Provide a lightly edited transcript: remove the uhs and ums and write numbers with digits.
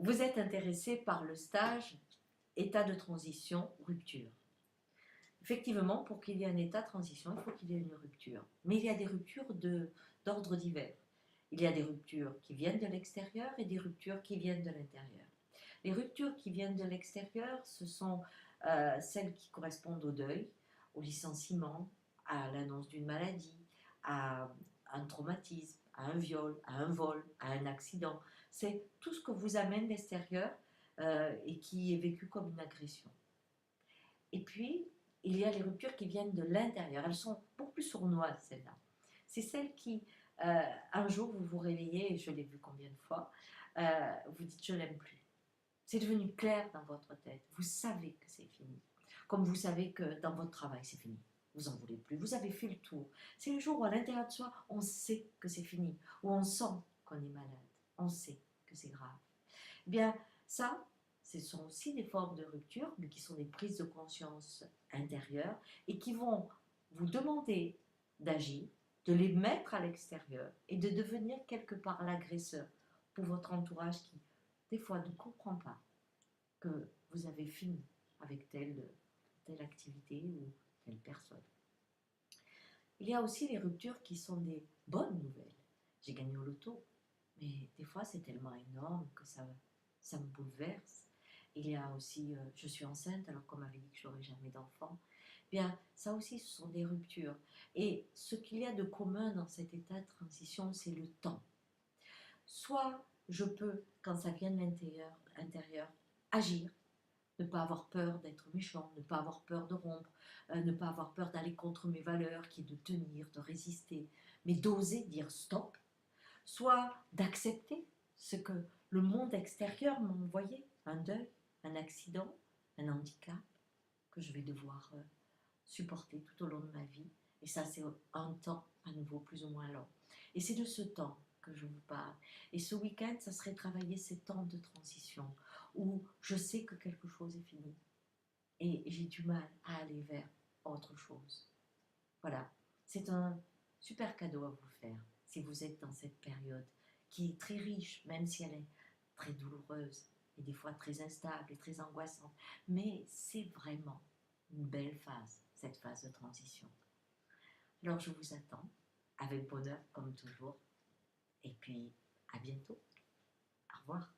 Vous êtes intéressé par le stage état de transition, rupture. Effectivement, pour qu'il y ait un état de transition, il faut qu'il y ait une rupture. Mais il y a des ruptures d'ordre divers. Il y a des ruptures qui viennent de l'extérieur et des ruptures qui viennent de l'intérieur. Les ruptures qui viennent de l'extérieur, ce sont celles qui correspondent au deuil, au licenciement, à l'annonce d'une maladie, à un traumatisme, à un viol, à un vol, à un accident. C'est tout ce que vous amène l'extérieur et qui est vécu comme une agression. Et puis, il y a les ruptures qui viennent de l'intérieur. Elles sont beaucoup plus sournoises, celles-là. C'est celles qui, un jour, vous vous réveillez, et je l'ai vu combien de fois, vous dites « je l'aime plus ». C'est devenu clair dans votre tête. Vous savez que c'est fini. Comme vous savez que dans votre travail, c'est fini. Vous n'en voulez plus. Vous avez fait le tour. C'est le jour où, à l'intérieur de soi, on sait que c'est fini. Où on sent qu'on est malade. On sait que c'est grave. Eh bien, ça, ce sont aussi des formes de rupture, mais qui sont des prises de conscience intérieures et qui vont vous demander d'agir, de les mettre à l'extérieur et de devenir quelque part l'agresseur pour votre entourage qui, des fois, ne comprend pas que vous avez fini avec telle activité ou telle personne. Il y a aussi les ruptures qui sont des bonnes nouvelles. J'ai gagné au loto, mais des fois c'est tellement énorme que ça me bouleverse. Il y a aussi, je suis enceinte alors qu'on m'avait dit que je n'aurais jamais d'enfant. Bien, ça aussi ce sont des ruptures. Et ce qu'il y a de commun dans cet état de transition, c'est le temps. Soit je peux, quand ça vient de l'intérieur, agir, ne pas avoir peur d'être méchant, ne pas avoir peur de rompre, ne pas avoir peur d'aller contre mes valeurs, qui est de tenir, de résister, mais d'oser dire stop, soit d'accepter ce que le monde extérieur m'a envoyé, un deuil, un accident, un handicap, que je vais devoir supporter tout au long de ma vie. Et ça, c'est un temps à nouveau plus ou moins long. Et c'est de ce temps que je vous parle. Et ce week-end, ça serait travailler ces temps de transition où je sais que quelque chose est fini et j'ai du mal à aller vers autre chose. Voilà, c'est un super cadeau à vous faire si vous êtes dans cette période qui est très riche, même si elle est très douloureuse et des fois très instable et très angoissante. Mais c'est vraiment une belle phase, cette phase de transition. Alors je vous attends avec bonheur comme toujours. Et puis à bientôt. Au revoir.